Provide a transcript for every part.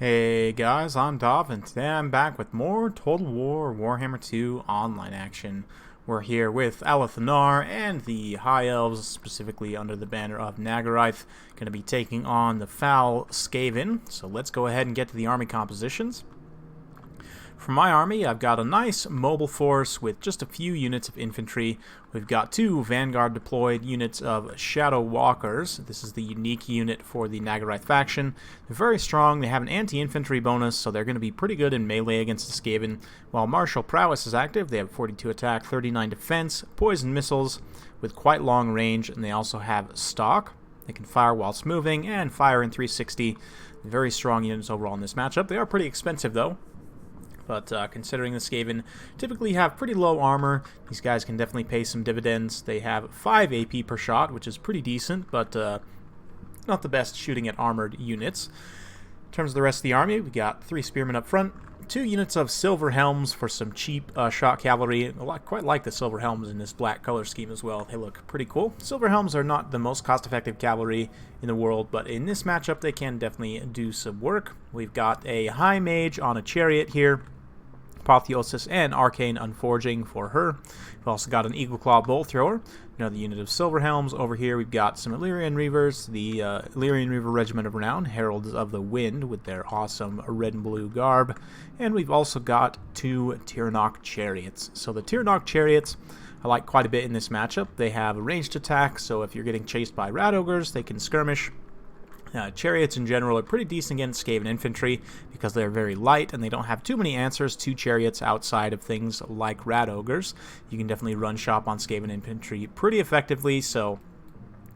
Hey guys, I'm Dov, and today I'm back with more Total War Warhammer 2 online action. We're here with Alith Anar and the High Elves, specifically under the banner of Nagarith, going to be taking on the foul Skaven. So let's go ahead and get to the army compositions. For my army, I've got a nice mobile force with just a few units of infantry. We've got two Vanguard deployed units of Shadow Walkers. This is the unique unit for the Nagarith faction. They're very strong. They have an anti-infantry bonus, so they're going to be pretty good in melee against the Skaven. While Martial Prowess is active, they have 42 attack, 39 defense, poison missiles with quite long range, and they also have stock. They can fire whilst moving and fire in 360. Very strong units overall in this matchup. They are pretty expensive though. But considering the Skaven typically have pretty low armor, these guys can definitely pay some dividends. They have 5 AP per shot, which is pretty decent, but not the best shooting at armored units. In terms of the rest of the army, we got 3 spearmen up front, 2 units of silver helms for some cheap shot cavalry. I quite like the silver helms in this black color scheme as well. They look pretty cool. Silver helms are not the most cost-effective cavalry in the world, but in this matchup they can definitely do some work. We've got a high mage on a chariot here, Apotheosis and Arcane Unforging for her. We've also got an Eagle Claw Bolt Thrower, another unit of Silver Helms. Over here we've got some Illyrian Reavers, the Illyrian Reaver Regiment of Renown, Heralds of the Wind with their awesome red and blue garb. And we've also got 2 Tiranoc Chariots. So the Tiranoc Chariots I like quite a bit in this matchup. They have a ranged attack, so if you're getting chased by Rat Ogres, they can skirmish. Chariots in general are pretty decent against Skaven infantry because they're very light and they don't have too many answers to chariots outside of things like Rat Ogres. You can definitely run shop on Skaven infantry pretty effectively, so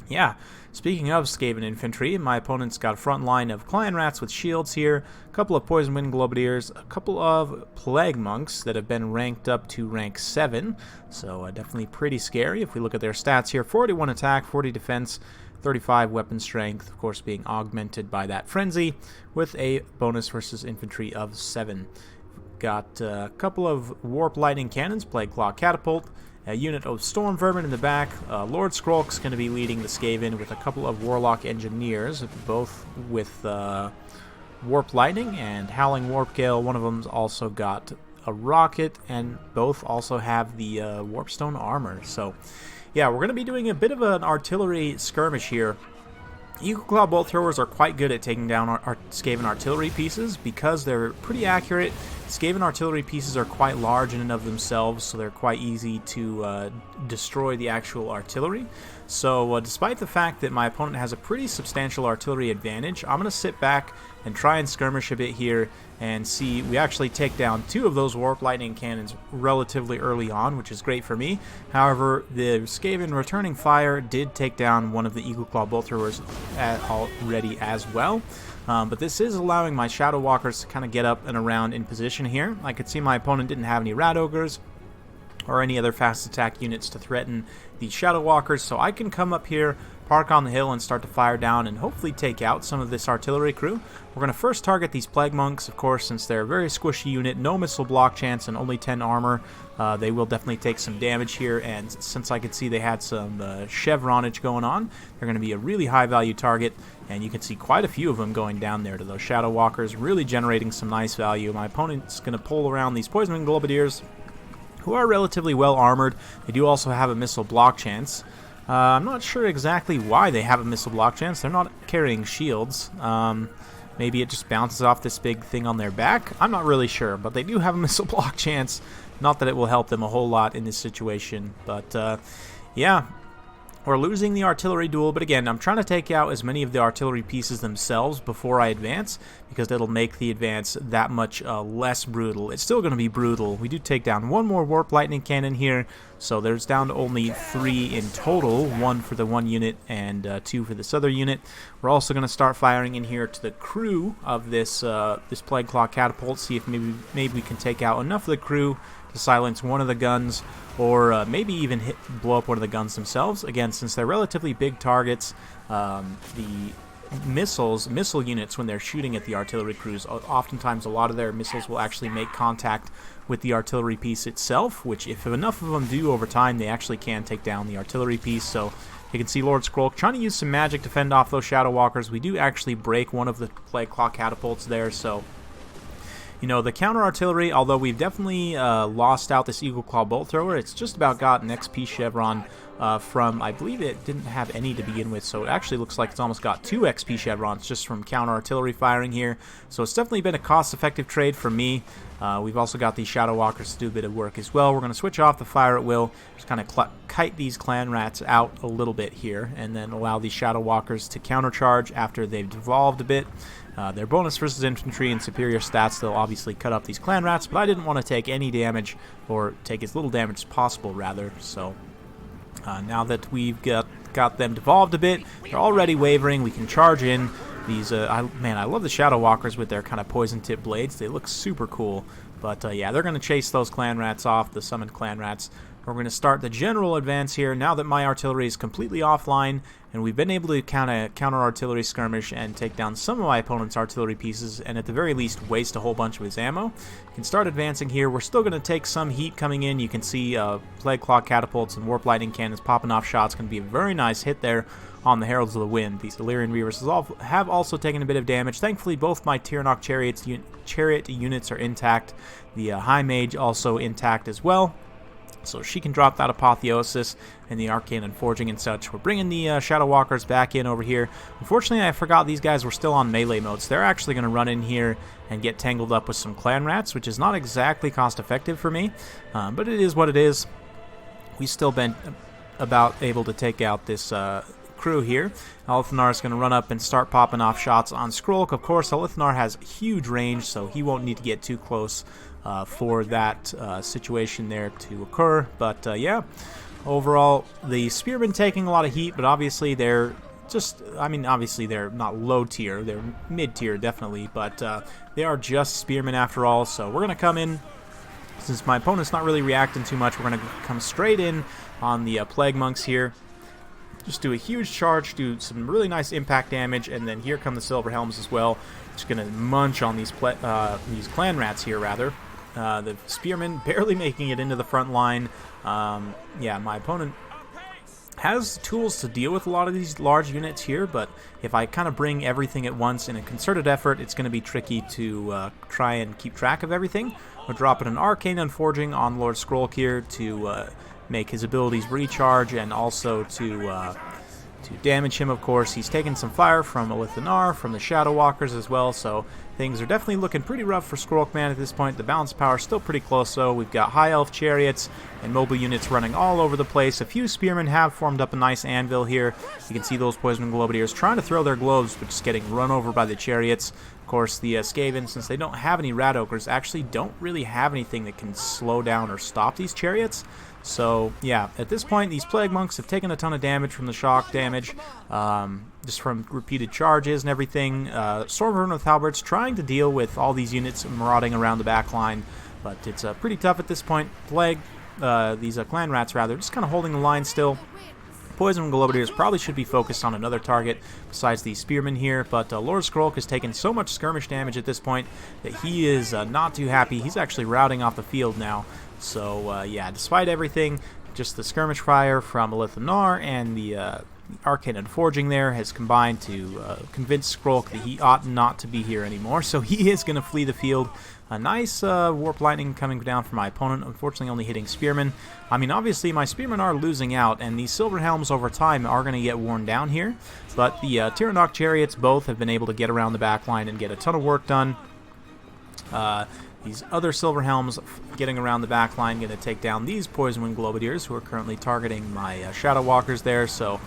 yeah. Speaking of Skaven infantry, my opponent's got a front line of Clan Rats with shields here, a couple of Poison Wind Globadiers, a couple of Plague Monks that have been ranked up to rank 7, so definitely pretty scary. If we look at their stats here, 41 attack, 40 defense, 35 weapon strength, of course being augmented by that frenzy with a bonus versus infantry of 7. Got a couple of warp lightning cannons, Plague Claw Catapult, a unit of Storm Vermin in the back. Lord Skrolk's going to be leading the Skaven with a couple of Warlock Engineers, both with Warp Lightning and Howling Warp Gale. One of them's also got a rocket, and both also have the Warpstone armor. So yeah, we're going to be doing a bit of an artillery skirmish here. Eagle Claw Bolt Throwers are quite good at taking down our Skaven artillery pieces because they're pretty accurate. Skaven artillery pieces are quite large in and of themselves, so they're quite easy to destroy the actual artillery. So despite the fact that my opponent has a pretty substantial artillery advantage, I'm going to sit back and try and skirmish a bit here and see. We actually take down 2 of those Warp Lightning Cannons relatively early on, which is great for me. However, the Skaven returning fire did take down one of the Eagle Claw Bolt Throwers already as well. But this is allowing my Shadow Walkers to kind of get up and around in position here. I could see my opponent didn't have any Rat Ogres or any other fast attack units to threaten the Shadow Walkers, so I can come up here, park on the hill, and start to fire down and hopefully take out some of this artillery crew. We're going to first target these Plague Monks, of course, since they're a very squishy unit, no missile block chance and only 10 armor. They will definitely take some damage here, and since I could see they had some chevronage going on, they're going to be a really high value target, and you can see quite a few of them going down there to those Shadow Walkers, really generating some nice value. My opponent's going to pull around these Poison Wind Globadiers, who are relatively well armored. They do also have a missile block chance. I'm not sure exactly why they have a missile block chance. They're not carrying shields. Maybe it just bounces off this big thing on their back. I'm not really sure, but they do have a missile block chance. Not that it will help them a whole lot in this situation, but yeah. We're losing the artillery duel, but again, I'm trying to take out as many of the artillery pieces themselves before I advance, because that'll make the advance that much less brutal. It's still going to be brutal. We do take down 1 more Warp Lightning Cannon here, so there's down to only 3 in total, 1 for the 1 unit and 2 for this other unit. We're also going to start firing in here to the crew of this this Plague Claw Catapult, see if maybe we can take out enough of the crew to silence one of the guns, or maybe even blow up one of the guns themselves. Again, since they're relatively big targets, the missile units, when they're shooting at the artillery crews, oftentimes a lot of their missiles will actually make contact with the artillery piece itself, which if enough of them do over time, they actually can take down the artillery piece. So You can see Lord Skrull trying to use some magic to fend off those Shadow Walkers. We do actually break one of the Plague Claw catapults there, so you know, the counter artillery, although we've definitely lost out this Eagle Claw bolt thrower, it's just about got an XP chevron from, I believe it didn't have any to begin with, so it actually looks like it's almost got 2 XP chevrons just from counter artillery firing here. So it's definitely been a cost-effective trade for me. We've also got these Shadow Walkers to do a bit of work as well. We're going to switch off the fire at will, just kind of kite these clan rats out a little bit here, and then allow these Shadow Walkers to countercharge after they've devolved a bit. Their bonus versus infantry and superior stats, they'll obviously cut up these clan rats, but I didn't want to take any damage, or take as little damage as possible, rather. So now that we've got them devolved a bit, they're already wavering. We can charge in these. Man, I love the Shadow Walkers with their kind of poison tip blades. They look super cool. But yeah, they're going to chase those clan rats off, the summoned clan rats. We're going to start the general advance here now that my artillery is completely offline, and we've been able to counter artillery skirmish and take down some of my opponent's artillery pieces, and at the very least waste a whole bunch of his ammo. We can start advancing here. We're still going to take some heat coming in. You can see Plague Claw catapults and Warp Lightning cannons popping off shots. Going to be a very nice hit there on the Heralds of the Wind. These Illyrian Reavers have also taken a bit of damage. Thankfully, both my Tiranoc chariot units are intact. The High Mage also intact as well, so she can drop that Apotheosis and the Arcane and Forging and such. We're bringing the Shadow Walkers back in over here. Unfortunately, I forgot these guys were still on melee mode, so they're actually going to run in here and get tangled up with some clan rats, which is not exactly cost-effective for me, but it is what it is. We've still been about able to take out this crew here. Alith Anar is going to run up and start popping off shots on Skrull. Of course, Alith Anar has huge range, so he won't need to get too close for that situation there to occur. But yeah, overall, the Spearmen taking a lot of heat, but obviously they're just, I mean, obviously they're not low tier, they're mid tier definitely, but they are just Spearmen after all. So we're going to come in. Since my opponent's not really reacting too much, we're going to come straight in on the Plague Monks here. Just do a huge charge, do some really nice impact damage, and then here come the Silver Helms as well. Just going to munch on these clan rats here, rather. The Spearmen barely making it into the front line. Yeah, my opponent has tools to deal with a lot of these large units here, but if I kind of bring everything at once in a concerted effort, it's going to be tricky to try and keep track of everything. We're dropping an Arcane and Forging on Lord Skrull here to make his abilities recharge, and also to damage him, of course. He's taken some fire from Alith Anar, from the Shadow Walkers as well, so things are definitely looking pretty rough for Skrull Command at this point. The balance power is still pretty close, though. We've got High Elf chariots and mobile units running all over the place. A few Spearmen have formed up a nice anvil here. You can see those Poison Globadiers trying to throw their globes, but just getting run over by the chariots. Of course, the Skaven, since they don't have any Rat Ogres, actually don't really have anything that can slow down or stop these chariots. So, yeah, at this point, these Plague Monks have taken a ton of damage from the shock damage, just from repeated charges and everything. Stormburn with Halberds trying to deal with all these units marauding around the back line, but it's pretty tough at this point. These Clan Rats, rather, just kind of holding the line still. Poison Globadiers probably should be focused on another target besides these Spearmen here, but Lord Skrull has taken so much skirmish damage at this point that he is not too happy. He's actually routing off the field now. So, yeah, despite everything, just the skirmish fire from Alith Anar and the Arcane and Forging there has combined to convince Skrull that he ought not to be here anymore. So he is going to flee the field. A nice Warp Lightning coming down from my opponent, unfortunately only hitting Spearmen. I mean, obviously my Spearmen are losing out, and these Silver Helms over time are going to get worn down here. But the Tiranoc chariots both have been able to get around the back line and get a ton of work done. These other Silver Helms getting around the back line, going to take down these Poison Wind Globadiers, who are currently targeting my Shadow Walkers there. So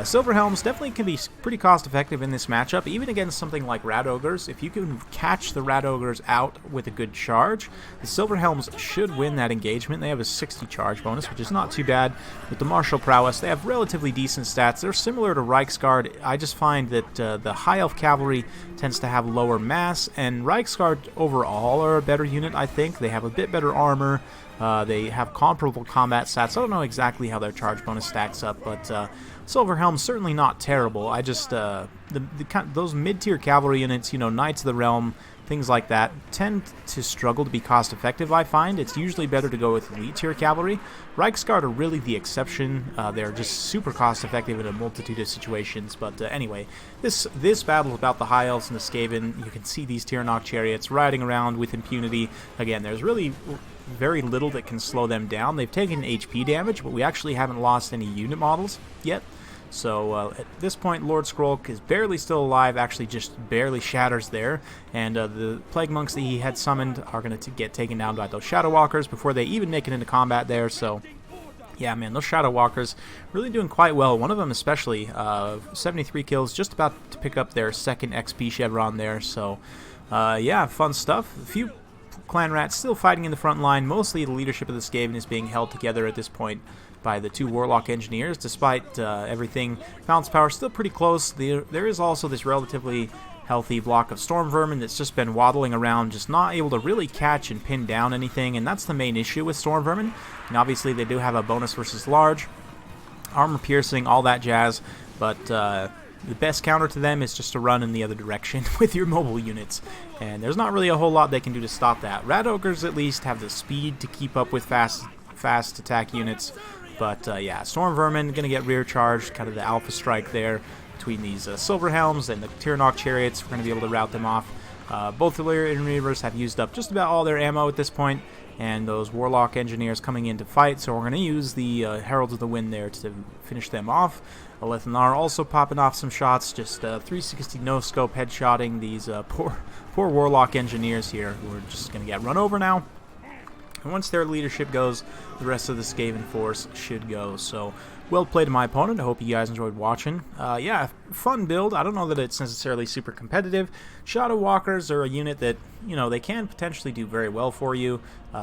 Silver Helms definitely can be pretty cost-effective in this matchup, even against something like Rat Ogres. If you can catch the Rat Ogres out with a good charge, the Silver Helms should win that engagement. They have a 60 charge bonus, which is not too bad. With the Martial Prowess, they have relatively decent stats. They're similar to Reiksguard. I just find that the High Elf Cavalry tends to have lower mass, and Reiksguard overall are a better unit, I think. They have a bit better armor. They have comparable combat stats. I don't know exactly how their charge bonus stacks up, but Silver Helm's certainly not terrible. I just those mid-tier cavalry units, you know, Knights of the Realm, things like that, tend to struggle to be cost-effective, I find. It's usually better to go with elite-tier cavalry. Reichsguard are really the exception. They're just super cost-effective in a multitude of situations. But anyway, this battle is about the High Elves and the Skaven. You can see these Tiranoc chariots riding around with impunity. Again, there's really very little that can slow them down. They've taken HP damage, but we actually haven't lost any unit models yet. So at this point, Lord Skrolk is barely still alive, actually just barely shatters there, and the Plague Monks that he had summoned are going to get taken down by those Shadow Walkers before they even make it into combat there. So yeah, man, those Shadow Walkers really doing quite well. One of them especially, 73 kills, just about to pick up their second XP chevron there. So yeah, fun stuff. A few clan rats still fighting in the front line. Mostly the leadership of the Skaven is being held together at this point by the two Warlock Engineers. Despite everything, balance power still pretty close. There is also this relatively healthy block of Storm Vermin that's just been waddling around, just not able to really catch and pin down anything, and that's the main issue with Storm Vermin. And obviously they do have a bonus versus large, armor piercing, all that jazz, but the best counter to them is just to run in the other direction with your mobile units, and there's not really a whole lot they can do to stop that. Rat Ogres at least have the speed to keep up with fast attack units, but yeah, Storm Vermin going to get rear charged, kind of the alpha strike there between these Silver Helms and the Tiranoc chariots. We're going to be able to rout them off. Both the Lyra and Reavers have used up just about all their ammo at this point, and those Warlock Engineers coming in to fight, so we're going to use the Heralds of the Wind there to finish them off. Alith Anar also popping off some shots, just 360 no-scope headshotting these poor Warlock Engineers here, who are just going to get run over now. And once their leadership goes, the rest of the Skaven force should go. So, well played to my opponent. I hope you guys enjoyed watching. Yeah, fun build. I don't know that it's necessarily super competitive. Shadow Walkers are a unit that, you know, they can potentially do very well for you.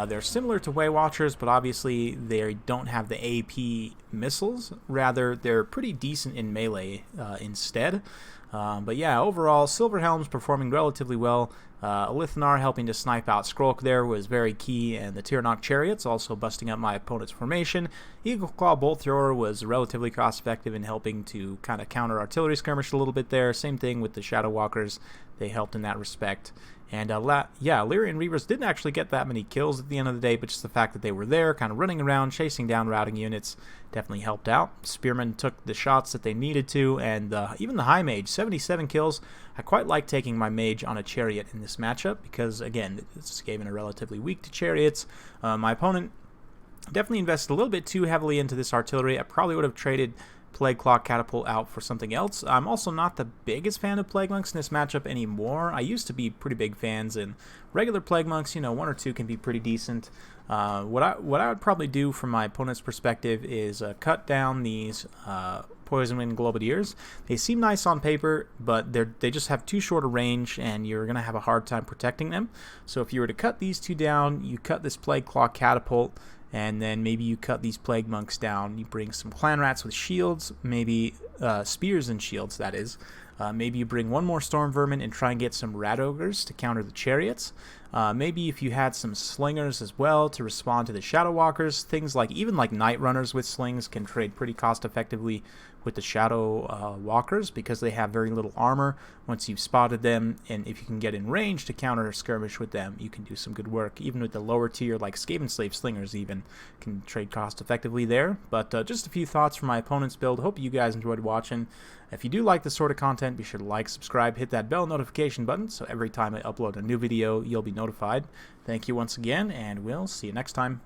They're similar to Way Watchers, but obviously they don't have the AP missiles. Rather, they're pretty decent in melee instead. But yeah, overall, Silver Helm's performing relatively well. Alith Anar helping to snipe out Skrolk there was very key, and the Tiranoc Chariots also busting up my opponent's formation. Eagle Claw Bolt Thrower was relatively cost-effective in helping to kind of counter artillery skirmish a little bit there. Same thing with the Shadow Walkers. They helped in that respect. And yeah, Lyra and Reavers didn't actually get that many kills at the end of the day, but just the fact that they were there, kind of running around, chasing down routing units, definitely helped out. Spearmen took the shots that they needed to, and even the High Mage, 77 kills. I quite like taking my Mage on a Chariot in this matchup, because again, it's Skaven are relatively weak to Chariots. My opponent definitely invested a little bit too heavily into this artillery. I probably would have traded Plague Claw Catapult out for something else. I'm also not the biggest fan of Plague Monks in this matchup anymore. I used to be pretty big fans, and regular Plague Monks, you know, one or two can be pretty decent. What I would probably do from my opponent's perspective is cut down these Poison Wind Globadiers. They seem nice on paper, but they just have too short a range, and you're going to have a hard time protecting them. So if you were to cut these two down, you cut this Plague Claw Catapult, and then maybe you cut these Plague Monks down. You bring some Clan Rats with shields, maybe spears and shields, that is. Maybe you bring one more Storm Vermin and try and get some Rat Ogres to counter the Chariots. Maybe if you had some Slingers as well to respond to the Shadow Walkers, things like even like Night Runners with slings can trade pretty cost effectively with the Shadow Walkers, because they have very little armor once you've spotted them, and if you can get in range to counter a skirmish with them, you can do some good work. Even with the lower tier like Skaven Slave Slingers even can trade cost effectively there. But just a few thoughts from my opponent's build. Hope you guys enjoyed watching. If you do like this sort of content, be sure to like, subscribe, hit that bell notification button so every time I upload a new video you'll be notified. Thank you once again, and we'll see you next time.